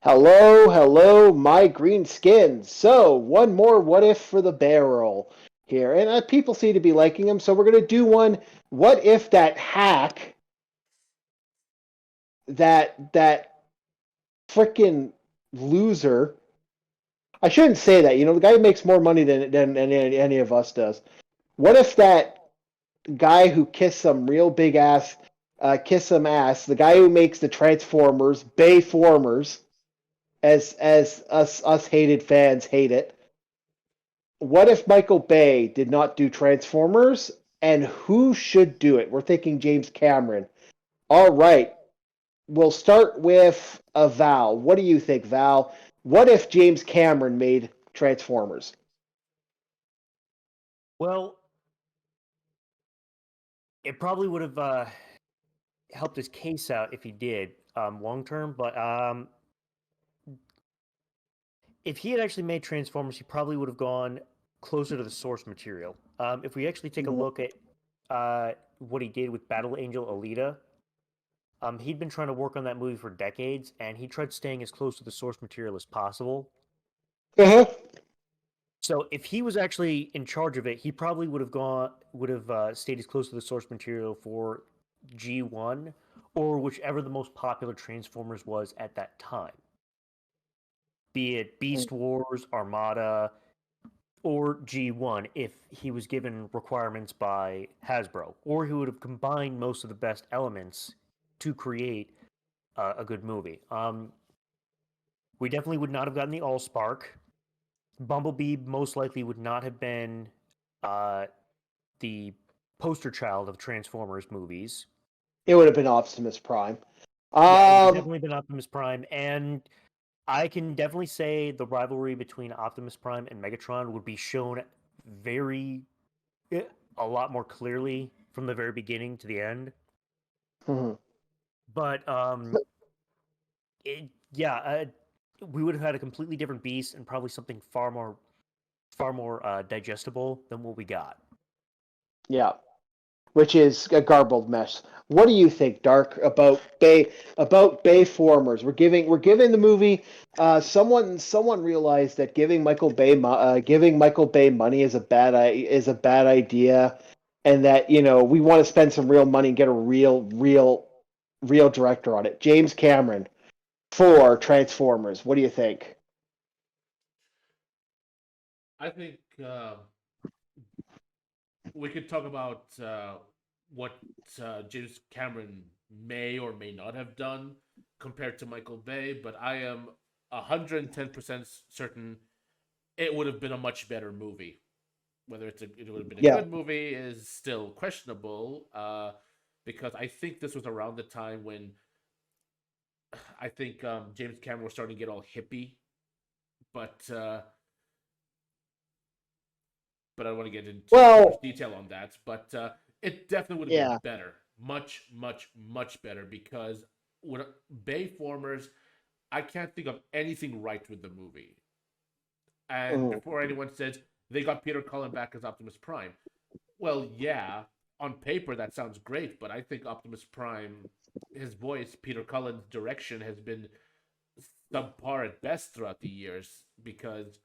Hello, hello, my green skin. So, one more what if for the barrel here. And people seem to be liking them, so we're going to do one. What if that hack, that freaking loser. I shouldn't say that. The guy makes more money than any of us does. What if that guy who kissed some real big ass, kiss some ass, the guy who makes the Transformers, Bayformers, as us hated fans hate it. What if Michael Bay did not do Transformers, and who should do it? We're thinking James Cameron. All right, we'll start with Val. What do you think, Val? What if James Cameron made Transformers? Well, it probably would have helped his case out if he did long term. But if he had actually made Transformers, he probably would have gone closer to the source material. If we actually take a look at what he did with Battle Angel Alita, he'd been trying to work on that movie for decades, and he tried staying as close to the source material as possible. Uh-huh. So if he was actually in charge of it, he probably would have stayed as close to the source material for G1 or whichever the most popular Transformers was at that time. Be it Beast Wars, Armada, or G1 if he was given requirements by Hasbro, or he would have combined most of the best elements to create a good movie. We definitely would not have gotten the Allspark. Bumblebee most likely would not have been the poster child of Transformers movies. It would have been Optimus Prime. Yeah, it would definitely been Optimus Prime, and I can definitely say the rivalry between Optimus Prime and Megatron would be shown very a lot more clearly from the very beginning to the end. Mm-hmm. But we would have had a completely different beast and probably something far more digestible than what we got. Yeah, which is a garbled mess. What do you think, Dark, about Bayformers? We're giving the movie. Someone realized that giving Michael Bay money is a bad idea, and that we want to spend some real money and get a real director on it. James Cameron for Transformers. What do you think? I think we could talk about what James Cameron may or may not have done compared to Michael Bay, but I am 110% certain it would have been a much better movie. Whether it would have been a Yeah. good movie is still questionable, because I think this was around the time when I think James Cameron was starting to get all hippie, but I don't want to get into too much Well, detail on that. But it definitely would have been yeah. better, much, much, much better. Because with Bayformers, I can't think of anything right with the movie. And Mhm. before anyone says they got Peter Cullen back as Optimus Prime, well, yeah, on paper that sounds great, but I think Optimus Prime, his voice, Peter Cullen's direction has been subpar at best throughout the years because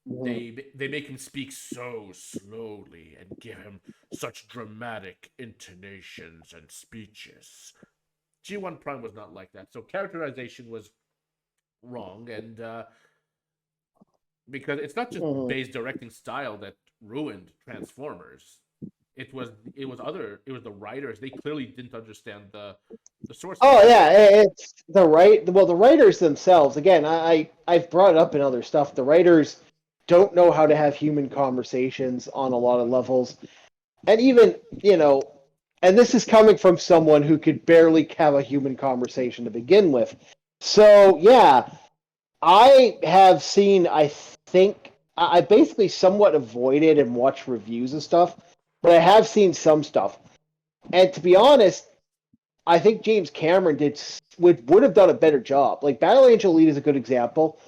Mhm. they make him speak so slowly and give him such dramatic intonations and speeches. G1 Prime was not like that, so characterization was wrong, and because it's not just Mhm. Bay's directing style that ruined Transformers. It was the writers. They clearly didn't understand the source Oh material. yeah, it's the writers themselves. Again, I've brought it up in other stuff. The writers don't know how to have human conversations on a lot of levels, and even and this is coming from someone who could barely have a human conversation to begin with. So yeah, I have seen. I think I basically somewhat avoided and watched reviews and stuff, but I have seen some stuff. And to be honest, I think James Cameron would have done a better job. Like Battle Angel Elite is a good example.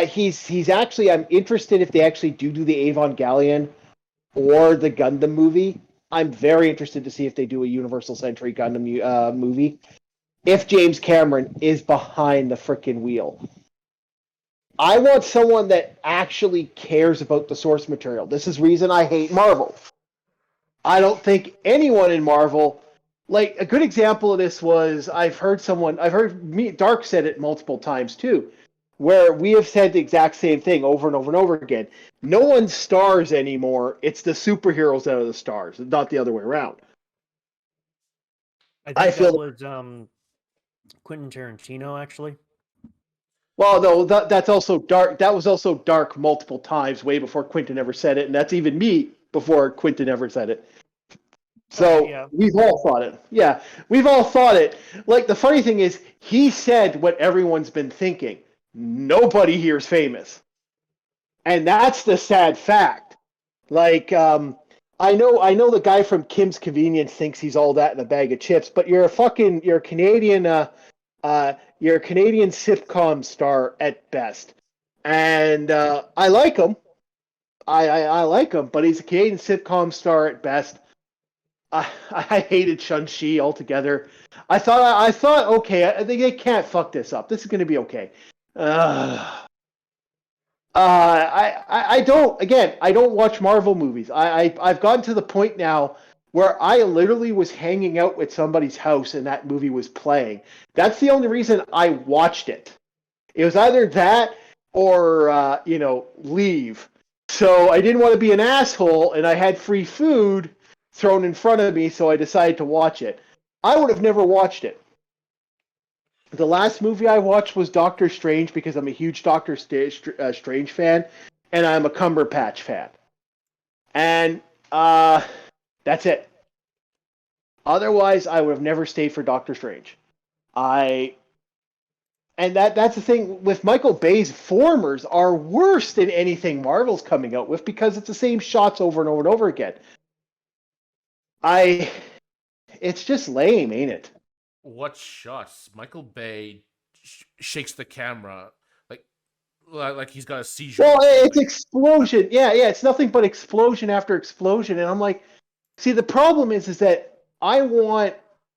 He's actually I'm interested if they actually do the Avon Galleon or the Gundam movie. I'm very interested to see if they do a Universal Century Gundam movie. If James Cameron is behind the freaking wheel, I want someone that actually cares about the source material. This is reason I hate Marvel. I don't think anyone in Marvel, like a good example of this was I've heard me Dark said it multiple times too, where we have said the exact same thing over and over and over again. No one stars anymore. It's the superheroes that are the stars, not the other way around. I I think that feel was Quentin Tarantino actually. well, no, that's also dark. That was also dark multiple times, way before Quentin ever said it, and that's even me before Quentin ever said it. So Okay, yeah. we've all thought it. Yeah, we've all thought it. Like the funny thing is, he said what everyone's been thinking. Nobody here is famous, and that's the sad fact. Like, I know the guy from Kim's Convenience thinks he's all that in a bag of chips, but you're a Canadian, you're a Canadian sitcom star at best, and I like him. I like him, but he's a Canadian sitcom star at best. I hated Shang-Chi altogether. I thought okay, I think they can't fuck this up. This is going to be okay. I don't again. I don't watch Marvel movies. I've gotten to the point now where I literally was hanging out with somebody's house and that movie was playing. That's the only reason I watched it. It was either that or leave. So I didn't want to be an asshole, and I had free food thrown in front of me, so I decided to watch it. I would have never watched it. The last movie I watched was Doctor Strange because I'm a huge Doctor Strange fan, and I'm a Cumberpatch fan. And that's it. Otherwise, I would have never stayed for Doctor Strange. I and that's the thing with Michael Bay's formers are worse than anything Marvel's coming out with because it's the same shots over and over and over again. I It's just lame, ain't it? What shots? Michael Bay shakes the camera like he's got a seizure. Well, it's explosion. Yeah, it's nothing but explosion after explosion, and I'm like, see, the problem is that I want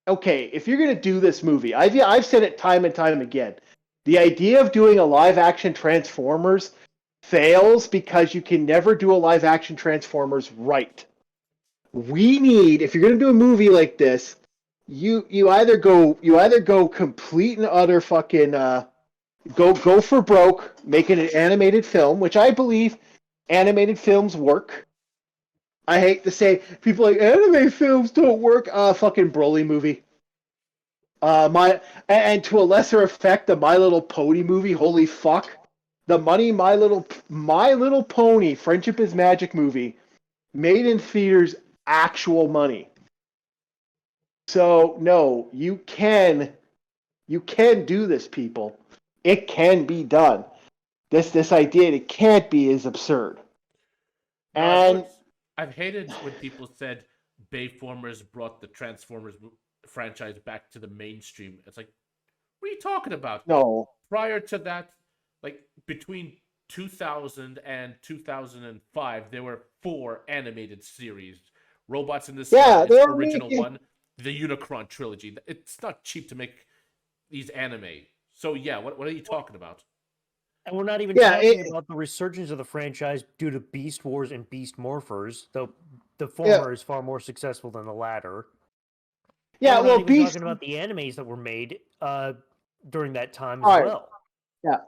okay, if you're gonna do this movie, I've said it time and time again. The idea of doing a live action Transformers fails because you can never do a live action Transformers right. We need if you're gonna do a movie like this, you either go complete and utter fucking go for broke, make it an animated film, which I believe animated films work. I hate to say people like anime films don't work. Fucking Broly movie. And to a lesser effect, the My Little Pony movie. Holy fuck, the money My Little Pony Friendship is Magic movie made in theaters actual money. So no, you can do this, people. It can be done. This idea it can't be is absurd. No, And I've hated when people said Bayformers brought the Transformers franchise back to the mainstream. It's like, what are you talking about? no, Prior to that, like between 2000 and 2005, there were 4 animated series. Robots in the yeah, Sky, they're original making one, the Unicron trilogy. It's not cheap to make these anime. So yeah, what are you talking about? And we're not even yeah, talking about the resurgence of the franchise due to Beast Wars and Beast Morphers, though the yeah, former is far more successful than the latter. And yeah. we're not Well, even Beast. talking about the animes that were made during that time as All right, well. yeah,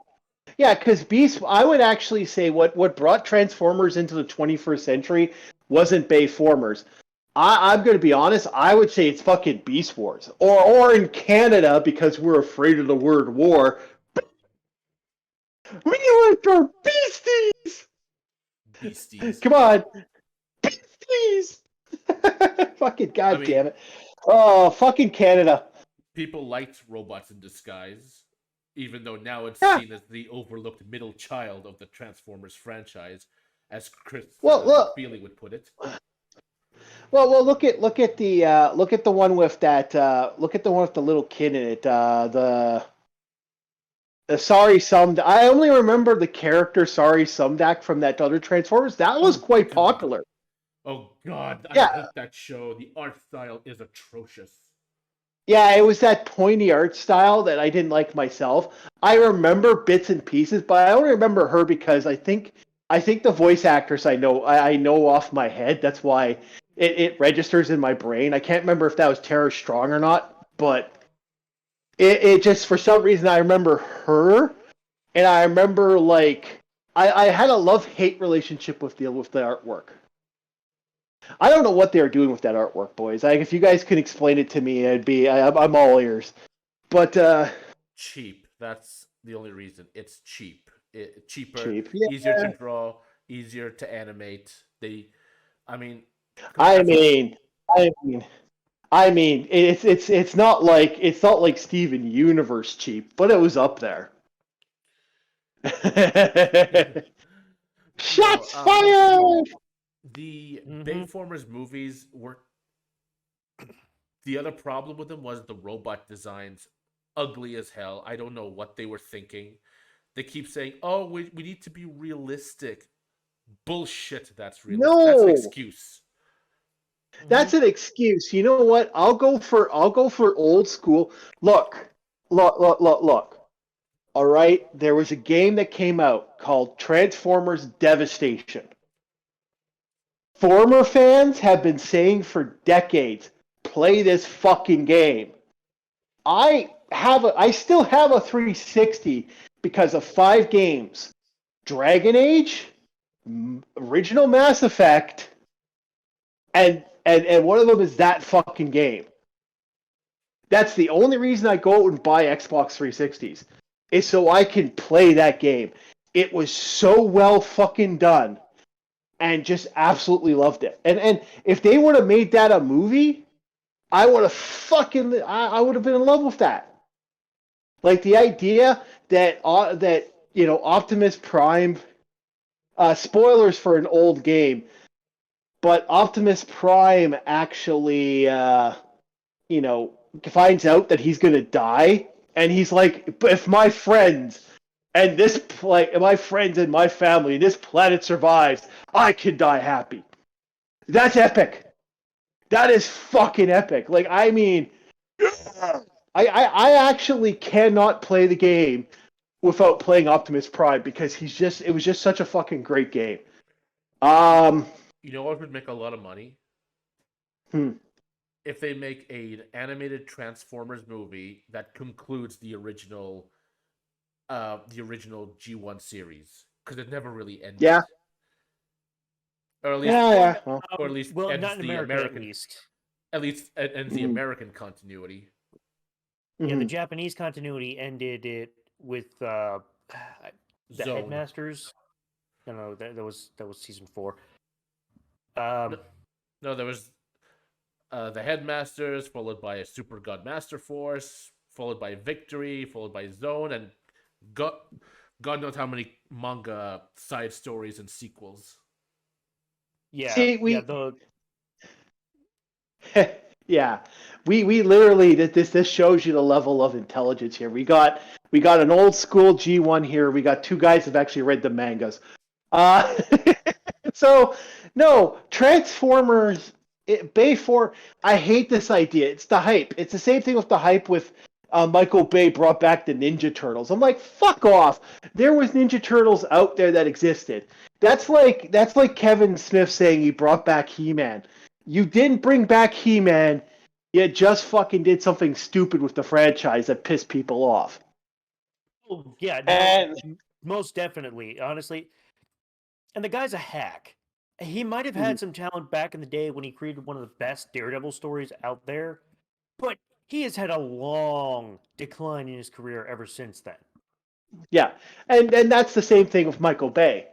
yeah. Because Beast, I would actually say what brought Transformers into the 21st century wasn't Bayformers. I'm going to be honest. I would say it's fucking Beast Wars, or in Canada because we're afraid of the word war. We want our beasties. Beasties. Come on, beasties. Fucking I goddamn mean, it. Oh, fucking Canada. people liked Robots in Disguise, even though now it's Yeah. seen as the overlooked middle child of the Transformers franchise, as Chris Well, look. Feely would put it. Well. Look at the one with that. Look at the one with the little kid in it. The Sorry Sumdak. I only remember the character Sorry Sumdak from that other Transformers. That was Oh, quite God. popular. Oh God, I Yeah. hate that show. The art style is atrocious. Yeah, it was that pointy art style that I didn't like myself. I remember bits and pieces, but I only remember her because I think the voice actress I know off my head. That's why it registers in my brain. I can't remember if that was Tara Strong or not, but it just for some reason I remember her, and I remember like I had a love hate relationship with the artwork. I don't know what they were doing with that artwork, boys. Like, if you guys could explain it to me, I'm all ears. But Cheap. That's the only reason. It's cheap. Cheaper, cheap. Yeah. easier to draw, easier to animate. I mean, I that's what. mean, I mean, it's not like Steven Universe cheap, but it was up there. No, Shots fired. the Hmm. Bayformers movies were. The other problem with them was the robot designs, ugly as hell. I don't know what they were thinking. They keep saying, "Oh, we need to be realistic." Bullshit. That's realistic. That's an No, excuse. Hmm. that's an excuse. You know what? I'll go for old school. Look, look. All right, there was a game that came out called Transformers Devastation. Former fans have been saying for decades, play this fucking game. I still have a 360 because of 5 games. Dragon Age, original Mass Effect, and one of them is that fucking game. That's the only reason I go out and buy Xbox 360s is so I can play that game. It was so well fucking done and just absolutely loved it. And if they would have made that a movie, I would have been in love with that. Like the idea that Optimus Prime, spoilers for an old game, but Optimus Prime actually you know finds out that he's gonna die, and he's like, "But if my friends and my family, this planet survives, I can die happy." That's epic. That is fucking epic. Like, I mean, I actually cannot play the game without playing Optimus Prime because it was just such a fucking great game. Um, You know what would make a lot of money? hmm. If they make an animated Transformers movie that concludes the original G1 series, because it never really ended, Yeah, or at least yeah, Well, yeah. Well, or at least well, not ends in the America at American least. at least ends the mhm, American continuity. Yeah, the mhm. Japanese continuity ended it with the Zone. Headmasters. No, that was season 4. Um, No, no, there was the Headmasters, followed by a Super God Master Force, followed by Victory, followed by Zone, and God, God knows how many manga side stories and sequels. yeah, See, yeah. we The yeah, we literally this shows you the level of intelligence here. We got an old school G1 here. We got two guys who've actually read the mangas. Uh, so no Transformers. Bay 4. I hate this idea. It's the hype. It's the same thing with the hype with Michael Bay brought back the Ninja Turtles. I'm like, fuck off. There was Ninja Turtles out there that existed. That's like Kevin Smith saying he brought back He-Man. You didn't bring back He-Man. You just fucking did something stupid with the franchise that pissed people off. oh yeah, no, And most definitely, honestly. And the guy's a hack. He might have had some talent back in the day when he created one of the best Daredevil stories out there, but he has had a long decline in his career ever since then. yeah, and that's the same thing with Michael Bay.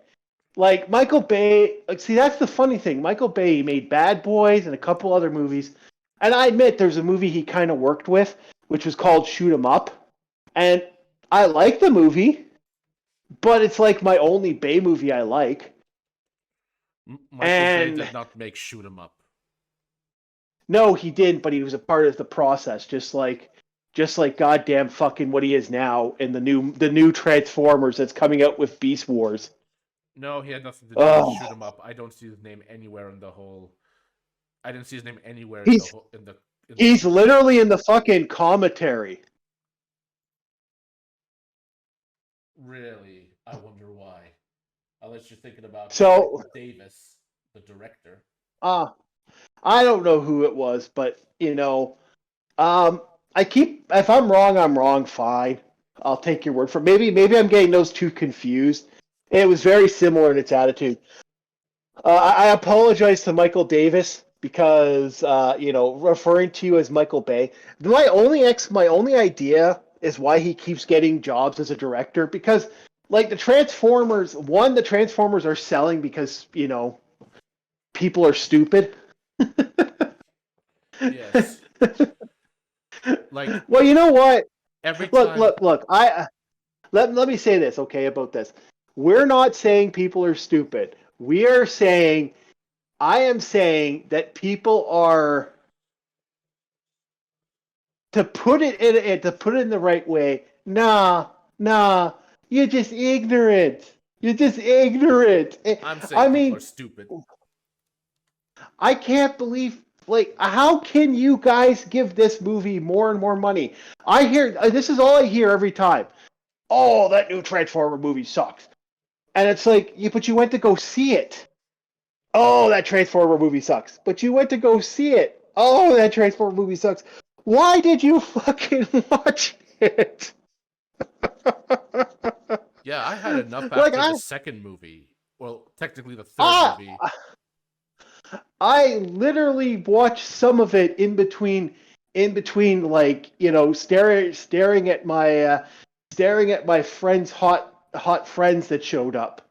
Like Michael Bay, like see that's the funny thing. Michael Bay made Bad Boys and a couple other movies, and I admit there's a movie he kind of worked with, which was called Shoot 'Em Up, and I like the movie, but it's like my only Bay movie I like. Michael Bay And did not make Shoot 'Em Up. no, he didn't, but he was a part of the process, just like goddamn fucking what he is now in the new Transformers that's coming out with Beast Wars. No, he had nothing to do with Oh, Shoot 'Em Up. I don't see his name anywhere in the whole. I didn't see his name anywhere in the he's whole, in the He's literally in the fucking commentary. Really, I wonder why. Unless you're thinking about So, Michael Davis, the director. uh, I don't know who it was, but um, if I'm wrong, I'm wrong. Fine, I'll take your word for it. Maybe I'm getting those two confused. It was very similar in its attitude. I apologize to Michael Davis because referring to you as Michael Bay. My only idea is why he keeps getting jobs as a director because like the Transformers, the Transformers are selling because people are stupid. Yes. Like Well, you know what? every Look, time. look, look. Let me say this, okay, about this. We're not saying people are stupid. I am saying that people are, to put it in the right way. Nah, you're just ignorant. You're just ignorant. I'm I saying people are mean, stupid. I can't believe, like, how can you guys give this movie more and more money? This is all I hear every time. Oh, that new Transformer movie sucks. And it's like, but you went to go see it. Oh, that Transformer movie sucks. But you went to go see it. Oh, that Transformer movie sucks. Why did you fucking watch it? Yeah, I had enough like after I, the second movie. Well, technically the third I, movie. I literally watched some of it in between, like staring at my friends' hot friends that showed up.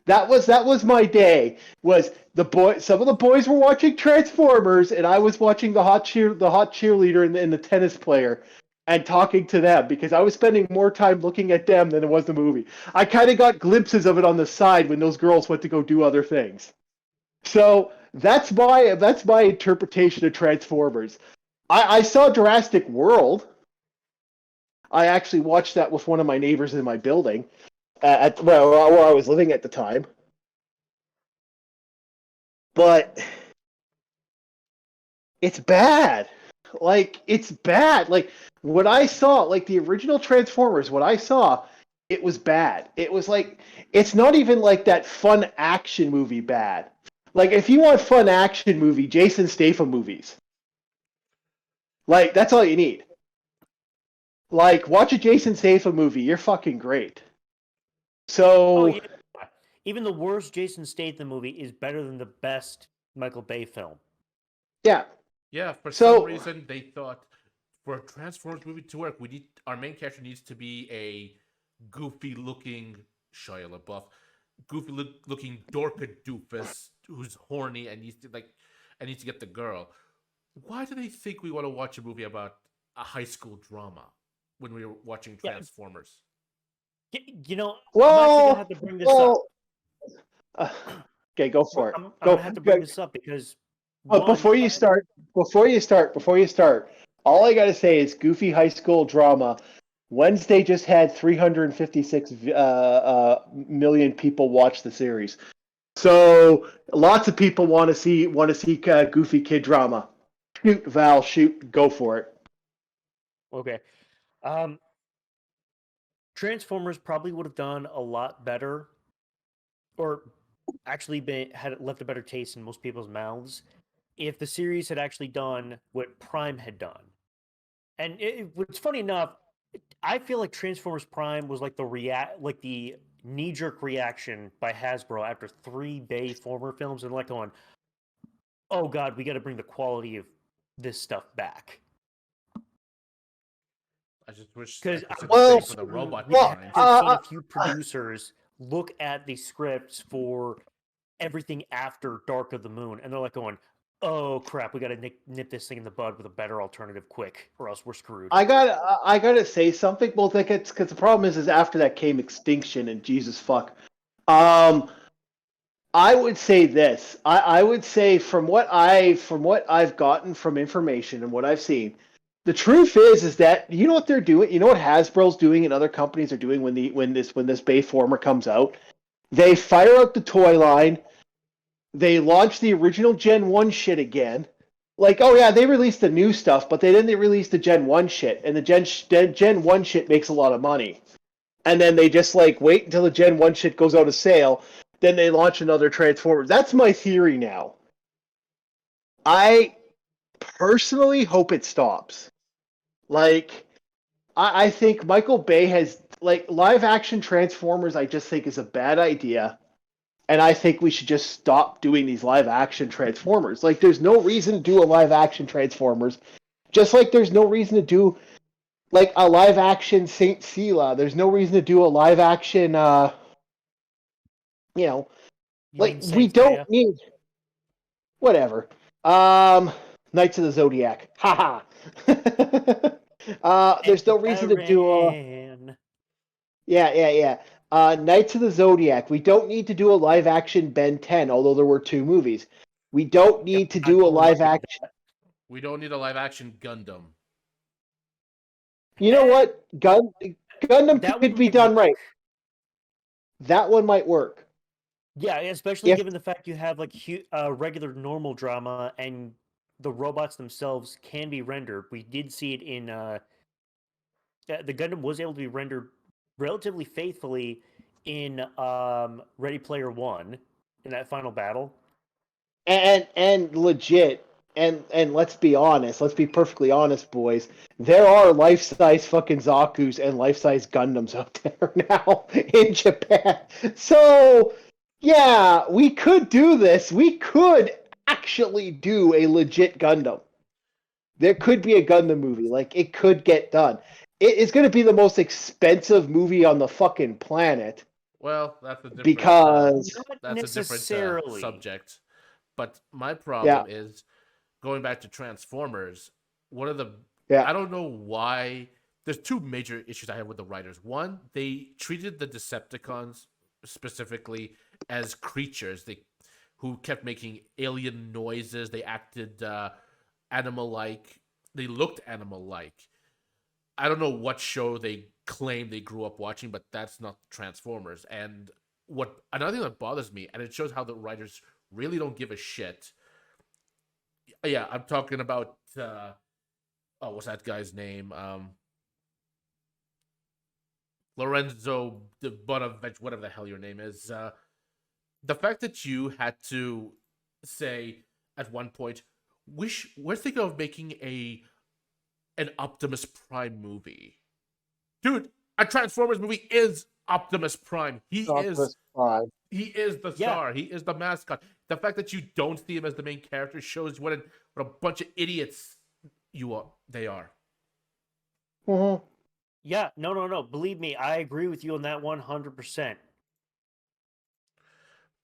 That was my day. Was the boy? Some of the boys were watching Transformers, and I was watching the hot cheerleader and the tennis player, and talking to them because I was spending more time looking at them than it was the movie. I kind of got glimpses of it on the side when those girls went to go do other things. So that's my interpretation of Transformers. I saw Jurassic World. I actually watched that with one of my neighbors in my building where I was living at the time. But it's bad. Like it's bad. Like what I saw, like the original Transformers, what I saw, it was bad. It was like it's not even like that fun action movie bad. Like if you want fun action movie, Jason Statham movies. Like that's all you need. Like watch a Jason Statham movie, you're fucking great. Oh So yeah. Even the worst Jason Statham movie is better than the best Michael Bay film. yeah. Yeah, for some So reason they thought for a Transformers movie to work, we need our main character needs to be a goofy looking Shia LaBeouf, looking Dorka doofus who's horny and needs to get the girl. Why do they think we want to watch a movie about a high school drama when we were watching Yeah, Transformers? I'm actually gonna well have to bring this up. well uh, okay, go for it. I'm gonna Go, have to go. bring this up because But one, before you start, all I gotta say is Goofy High School Drama. Wednesday just had 356 million people watch the series, so lots of people want to see Goofy Kid Drama. Shoot, Val, shoot, go for it. okay, um, Transformers probably would have done a lot better, or actually had left a better taste in most people's mouths if the series had actually done what Prime had done. And it's funny enough, I feel like Transformers Prime was like the knee-jerk reaction by Hasbro after 3 Bay-Former films, and like going, "Oh God, we got to bring the quality of this stuff back." I just wish I Because could say the Well, same for the robot we well, designs. have seen a few producers look at the scripts for everything after Dark of the Moon, and they're like going, "Oh crap, we got to nip this thing in the bud with a better alternative quick, or else we're screwed." I gotta say something. Well, like it's because the problem is after that came Extinction and Jesus fuck. Um, I would say this. I would say from what I've gotten from information and what I've seen, the truth is that you know what they're doing. You know what Hasbro's doing and other companies are doing when this Bayformer comes out. They fire up the toy line. They launch the original Gen 1 shit again. like, oh yeah, they released the new stuff, but they didn't release the Gen 1 shit, and the Gen 1 shit makes a lot of money. And then they just like wait until the Gen 1 shit goes out of sale, then they launch another Transformers. That's my theory now. I personally hope it stops. Like, I think Michael Bay has like live action Transformers. I just think is a bad idea, and I think we should just stop doing these live action Transformers. Like, there's no reason to do a live action Transformers, just like there's no reason to do like a live action Saint Seiya. There's no reason to do a live action. You know, You like mean we Saint don't Seiya? need whatever. Um, Knights of the Zodiac. Haha. There's no reason to do a Baron. yeah. Knights of the Zodiac. We don't need to do a live action Ben 10, although there were 2 movies. We don't Yep, need to I do a totally live agree with action. that. We don't need a live action Gundam. You know Eh, what? Gundam that could one be might done work. right. That one might work. Yeah, especially If given the fact you have like regular normal drama and the robots themselves can be rendered. We did see it in the Gundam was able to be rendered relatively faithfully in Ready Player One in that final battle. and legit and let's be honest, let's be perfectly honest, boys. There are life-size fucking Zaku's and life-size Gundams out there now in Japan. So yeah, we could do this. We could actually do a legit Gundam. There could be a Gundam movie. Like, it could get done. It is going to be the most expensive movie on the fucking planet Well, that's a different because Not necessarily. subject. But my yeah, problem is going back to Transformers. One of the yeah. I don't know why. There's two major issues I have with the writers. One, they treated the Decepticons specifically as creatures. They who kept making alien noises. They acted animal-like. They looked animal-like. I don't know what show they claim they grew up watching, but that's not Transformers. And what another thing that bothers me, and it shows how the writers really don't give a shit. Yeah, I'm talking about what's that guy's name? Lorenzo de Bonavent, whatever the hell your name is. The fact that you had to say at one point, we're thinking of making an Optimus Prime movie. Dude, a Transformers movie is Optimus Prime. Optimus Prime. He is the Yeah, star. He is the mascot. The fact that you don't see him as the main character shows what a bunch of idiots they are. Mhm. yeah, no. Believe me, I agree with you on that 100%.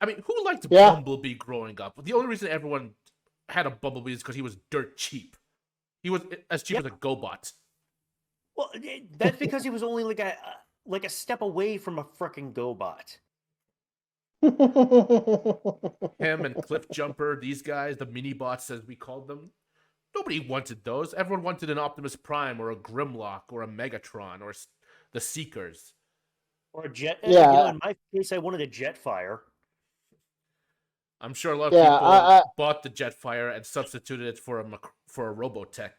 I mean, who liked Yeah. Bumblebee growing up? The only reason everyone had a Bumblebee is because he was dirt cheap. He was as cheap Yeah, as a GoBot. well, that's because he was only like a step away from a freaking GoBot. Him and Cliff Jumper, these guys, the mini bots as we called them. Nobody wanted those. Everyone wanted an Optimus Prime or a Grimlock or a Megatron or the Seekers. Or a jet. Yeah, In my case, I wanted a Jetfire. I'm sure a lot of yeah. people bought the Jetfire and substituted it for a Robotech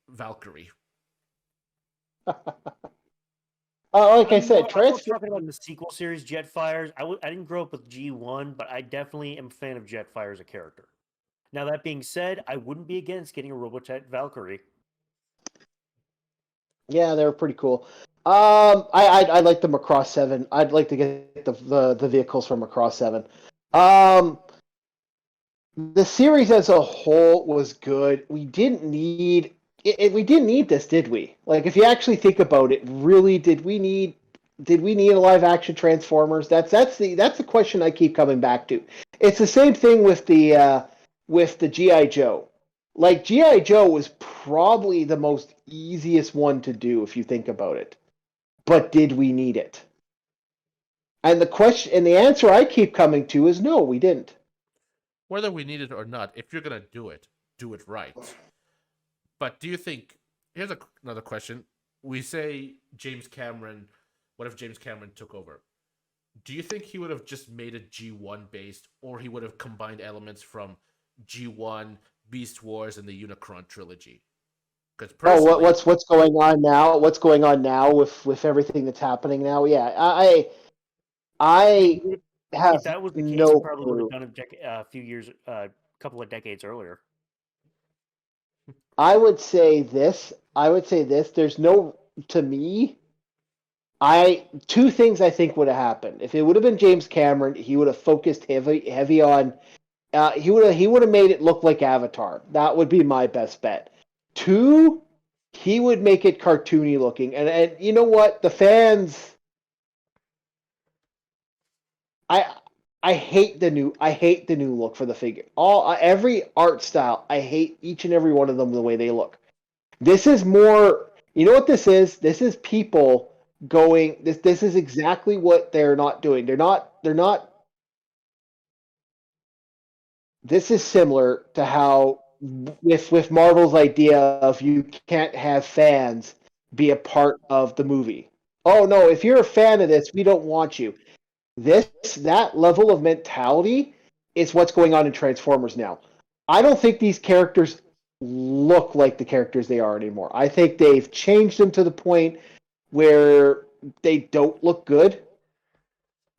Valkyrie. Like I said, I'm more talking about the sequel series Jetfires. I didn't grow up with G1, but I definitely am a fan of Jetfire as a character. Now, that being said, I wouldn't be against getting a Robotech Valkyrie. Yeah, they were pretty cool. I like the Macross 7. I'd like to get the vehicles from Macross 7. Um, the series as a whole was good. We didn't need we didn't need this, did we? Like, if you actually think about it, really, did we need a live action Transformers? That's the question I keep coming back to. It's the same thing with the GI Joe. Like, GI Joe was probably the most easiest one to do if you think about it. But did we need it? And the answer I keep coming to is no, we didn't. Whether we need it or not, if you're gonna do it right. But do you think? Here's another question. We say James Cameron. What if James Cameron took over? Do you think he would have just made it G1 based, or he would have combined elements from G1, Beast Wars and the Unicron trilogy. Because Oh, personally, what's going on now? What's going on now with everything that's happening now? Yeah, I If have that was the case, he no probably would have clue. done it a few years, couple of decades earlier. I would say this. I would say this. There's no to me. I two things I think would have happened. If it would have been James Cameron, he would have focused heavy on. He would have made it look like Avatar. That would be my best bet. Two, he would make it cartoony looking, and you know what? The fans. I I hate the new look for the figure. Every art style, I hate each and every one of them the way they look. This is more, you know what this is? This is people going this is exactly what they're not doing. They're not this is similar to how with Marvel's idea of you can't have fans be a part of the movie. Oh no, if you're a fan of this, we don't want you. That level of mentality is what's going on in Transformers now. I don't think these characters look like the characters they are anymore. I think they've changed them to the point where they don't look good.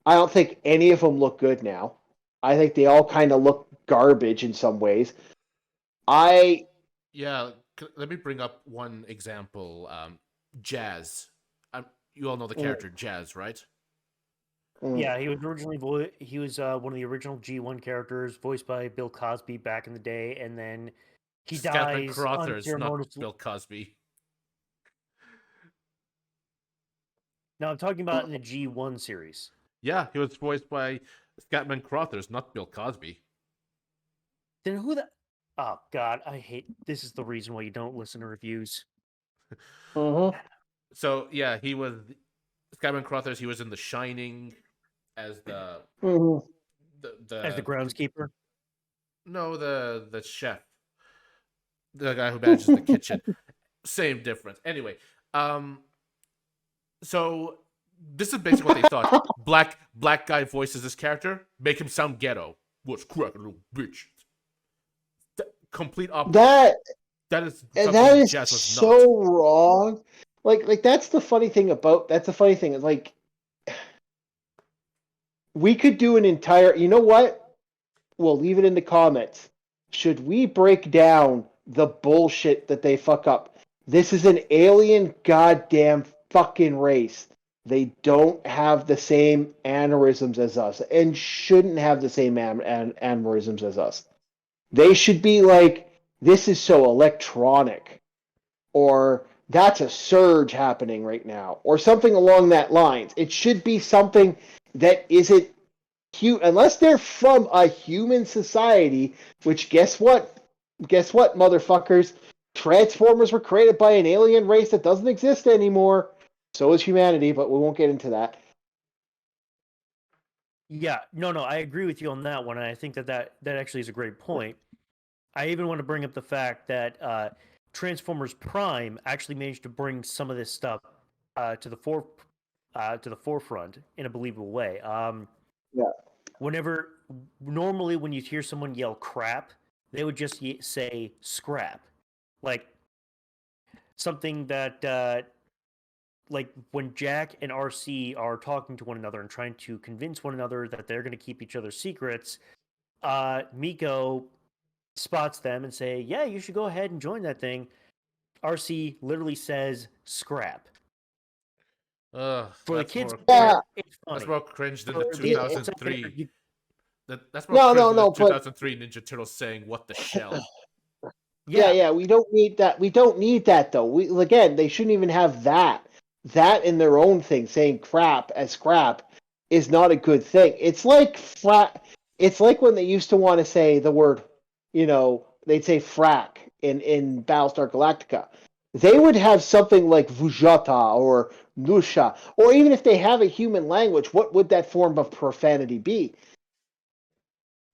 I don't think any of them look good now. I think they all kind of look garbage in some ways. I yeah, let me bring up one example. Jazz. You all know the mm, character Jazz, right? mm, Yeah, he was originally he was one of the original G1 characters, voiced by Bill Cosby back in the day, and then he Scatman dies Crothers, not unceremoniously. Bill Cosby. Now I'm talking about in the G1 series. Yeah, he was voiced by Scatman Crothers, not Bill Cosby. Then who the? Oh God, I hate. This is the reason why you don't listen to reviews. mhm, So yeah, he was Scatman Crothers. He was in The Shining as mhm. As the the groundskeeper. no the chef, the guy who manages the kitchen. Same difference. Anyway, um, so this is basically what they thought. Black guy voices this character, make him sound ghetto. What's cracking, little bitch? Complete opposite. That That is And that something is Jazz was not. so wrong. Like that's the funny thing about that's the funny thing is like we could do an entire. You know what? We'll leave it in the comments. Should we break down the bullshit that they fuck up? This is an alien goddamn fucking race. They don't have the same aneurysms as us and shouldn't have the same aneurysms as us. They should be like, this is so electronic, or that's a surge happening right now, or something along that lines. It should be something that isn't unless they're from a human society. Which guess what? Guess what, motherfuckers? Transformers were created by an alien race that doesn't exist anymore. So is humanity, but we won't get into that. Yeah, no, I agree with you on that one. And I think that actually is a great point. I even want to bring up the fact that Transformers Prime actually managed to bring some of this stuff to the forefront in a believable way. Yeah. Whenever normally when you hear someone yell crap, they would just say scrap, like something that like when Jack and RC are talking to one another and trying to convince one another that they're going to keep each other's secrets, Miko spots them and say, "Yeah, you should go ahead and join that thing." RC literally says "scrap." For the That's kids, more Yeah. it's that's funny. more cringe than For the the adults out there, 2003. That's more No, cringe no, than the no, but 2003 Ninja Turtles saying "What the shell." yeah, yeah, yeah, we don't need that. We don't need that though. We again, they shouldn't even have that. That in their own thing, saying crap as scrap is not a good thing. It's like It's like when they used to want to say the word, they'd say frack in Battlestar Galactica. They would have something like Vujata or Nusha, or even if they have a human language, what would that form of profanity be?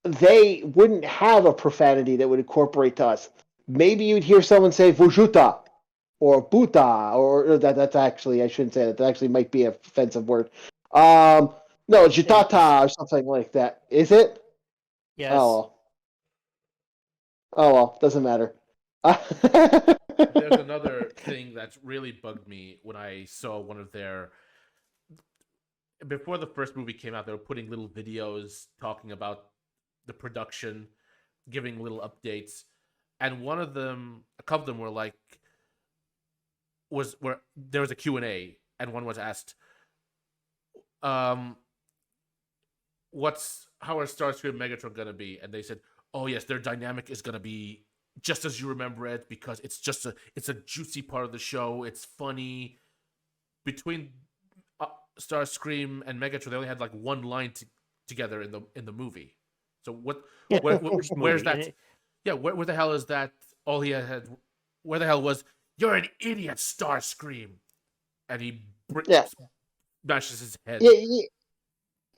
They wouldn't have a profanity that would incorporate to us. Maybe you'd hear someone say Vujuta or Buta, or that's actually, I shouldn't say that. That actually might be an offensive word. No, it is. Jutata or something like that. Is it? Yes. Oh, Oh well, doesn't matter. There's another thing that's really bugged me when I saw one of their before the first movie came out. They were putting little videos talking about the production, giving little updates, and one of them, a couple of them were like, was where there was a Q&A, and one was asked, um, "What's how are Starscream and Megatron gonna be?" And they said, "Oh yes, their dynamic is gonna be just as you remember it because it's a juicy part of the show. It's funny." Between Starscream and Megatron, they only had like one line together in the movie. So what? Yeah, Where, first where's movie, and that? Yeah, where the hell is that? All he had. Where the hell was? You're an idiot, Starscream, and he Yeah. smashes his head.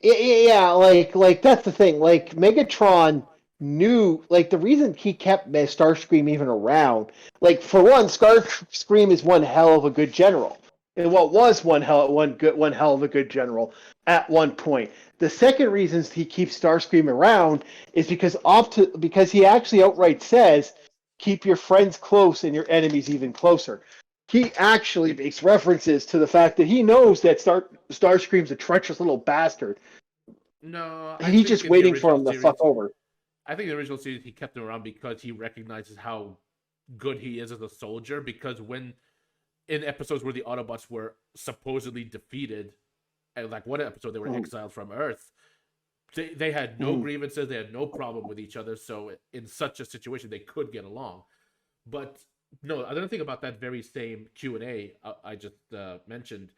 Yeah, like that's the thing. Like Megatron knew, like the reason he kept Starscream even around. Like for one, Starscream is one hell of a good general, and what was one hell of a good general at one point. The second reason he keeps Starscream around is because he actually outright says, "Keep your friends close and your enemies even closer." He actually makes references to the fact that he knows that Starscream's a treacherous little bastard. No, I He's think just in the waiting for original him to series, fuck over. I think in the original series he kept him around because he recognizes how good he is as a soldier. Because when in episodes where the Autobots were supposedly defeated, and like one episode they were Mm. exiled from Earth, they had no Mm. grievances, they had no problem with each other. So in such a situation, they could get along. But no, another thing about that very same Q&A I just mentioned,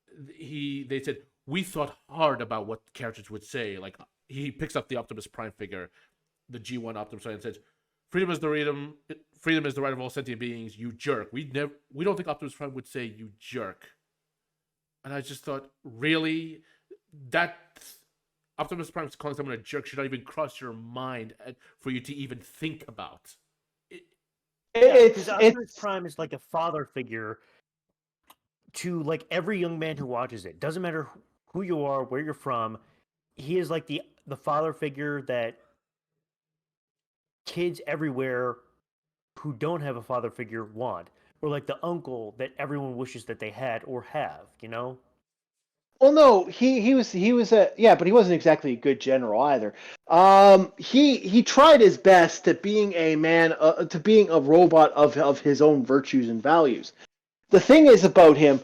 they said we thought hard about what characters would say. Like he picks up the Optimus Prime figure, the G1 Optimus Prime, and says, "Freedom is the freedom. Freedom is the right of all sentient beings. You jerk." We don't think Optimus Prime would say "you jerk," and I just thought, really, that Optimus Prime calling someone a jerk should not even cross your mind for you to even think about. It, yeah, because Optimus It's Prime is like a father figure to like every young man who watches it. Doesn't matter who you are, where you're from. He is like the father figure that kids everywhere who don't have a father figure want, or like the uncle that everyone wishes that they had or have. You know? well, no, he was a yeah, but he wasn't exactly a good general either. He tried his best to being a man to being a robot of his own virtues and values. The thing is about him,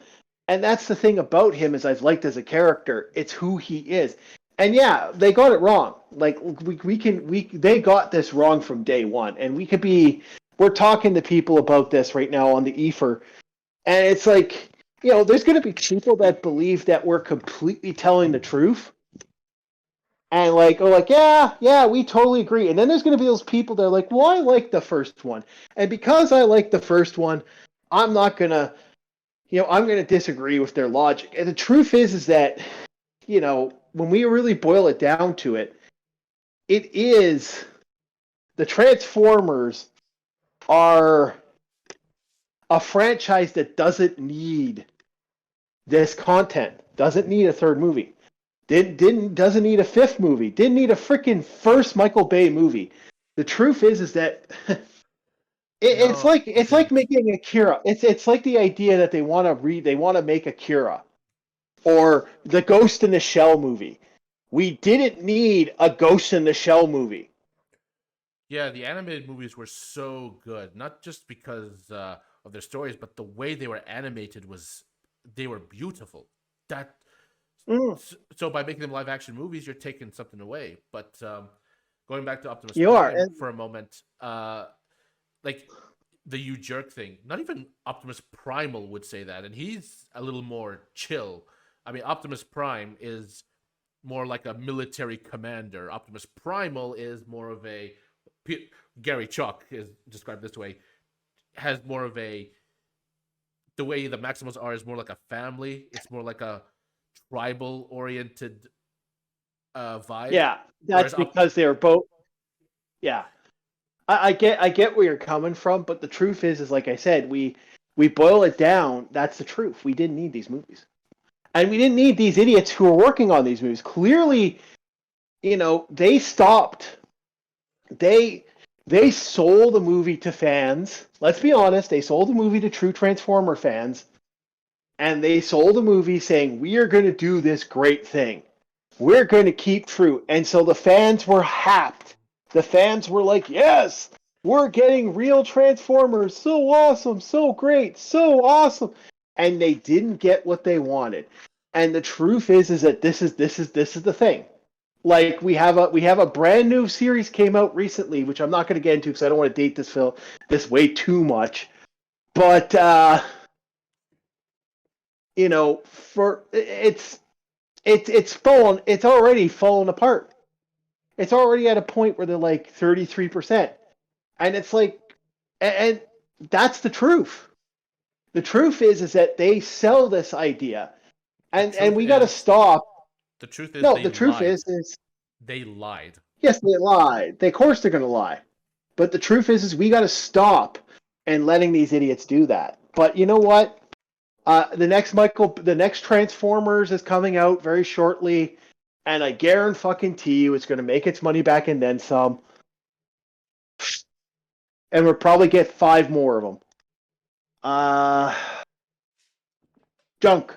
and that's the thing about him is I've liked as a character. It's who he is. And yeah, they got it wrong. Like they got this wrong from day one. And we're talking to people about this right now on the Ether, and it's like, there's going to be people that believe that we're completely telling the truth, and yeah, we totally agree. And then there's going to be those people that are like, well, I like the first one, and because I like the first one, I'm not gonna I'm going to disagree with their logic. And the truth is that, when we really boil it down to it, it is the Transformers are a franchise that doesn't need this content, doesn't need a third movie, doesn't need a fifth movie, didn't need a freaking first Michael Bay movie. The truth is that it's no, like making Akira. It's like the idea that they want to make Akira or the Ghost in the Shell movie. We didn't need a Ghost in the Shell movie. yeah, the animated movies were so good, not just because of their stories, but the way they were animated they were beautiful. That Mm, so by making them live action movies, you're taking something away. But going back to Optimus you are. Prime for a moment, like the "you jerk" thing, not even Optimus Primal would say that, and he's a little more chill. I mean, Optimus Prime is more like a military commander. Optimus Primal is more of a Gary Chalk is described this way, has more of a the way the Maximals are is more like a family. It's more like a tribal oriented vibe. Yeah, that's Whereas because they were both. Yeah, I get where you're coming from, but the truth is like I said, we boil it down. That's the truth. We didn't need these movies, and we didn't need these idiots who were working on these movies. Clearly, they stopped. They They sold a movie to fans. Let's be honest, they sold a movie to true Transformer fans. And they sold a movie saying, we are going to do this great thing. We're going to keep true. And so the fans were happed. The fans were like, yes, we're getting real Transformers. So awesome, so great, so awesome. And they didn't get what they wanted. And the truth is that this is the thing. Like we have a brand new series came out recently, which I'm not going to get into because I don't want to date this way too much. But for it's already fallen apart. It's already at a point where they're like 33%, and it's like, and that's the truth. The truth is that they sell this idea, and we got to stop. The truth is, No, they the truth lied. is They lied. yes, they lied. Of course they're going to lie. But the truth is we got to stop and letting these idiots do that. But you know what? The next Transformers is coming out very shortly, and I guarantee you it's going to make its money back and then some. And we'll probably get 5 more of them. Junk.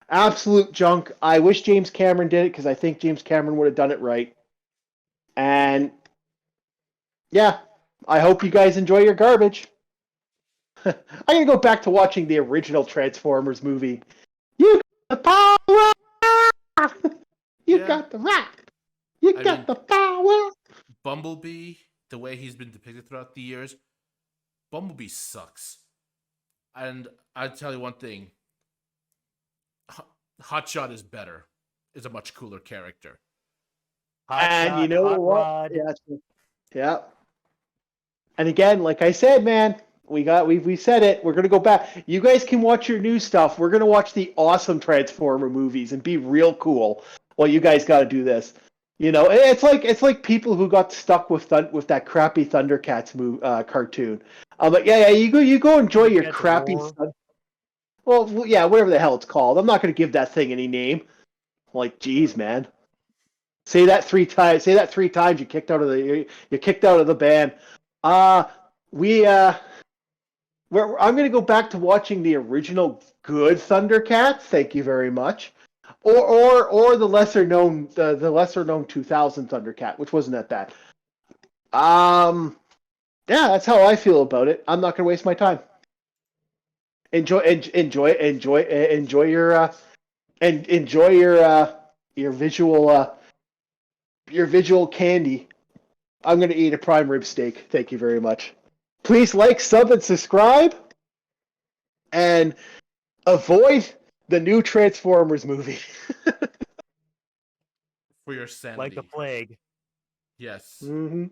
Absolute junk. I wish James Cameron did it because I think James Cameron would have done it right. And yeah, I hope you guys enjoy your garbage. I'm going to go back to watching the original Transformers movie. You got the power! You got the rock! You got the power! Bumblebee, the way he's been depicted throughout the years, Bumblebee sucks. And I'll tell you one thing. Hotshot is better. Is a much cooler character. And you know what? Yeah. And again, like I said, man, we said it. We're gonna go back. You guys can watch your new stuff. We're gonna watch the awesome Transformer movies and be real cool. Well, you guys got to do this. It's like people who got stuck with that crappy Thundercats cartoon. I'm like, yeah, you go enjoy your crappy. Well, yeah, whatever the hell it's called. I'm not gonna give that thing any name. Like, geez, man. Say that 3 times. Say that 3 times. You're kicked out of the band. I'm going to go back to watching the original good Thundercats. Thank you very much. Or the lesser known 2000 Thundercat, which wasn't that bad. Yeah, that's how I feel about it. I'm not going to waste my time. Enjoy your visual candy. I'm going to eat a prime rib steak. Thank you very much. Please like, sub, and subscribe. And avoid the new Transformers movie. For your sanity. Like the plague. Yes. Mm-hmm.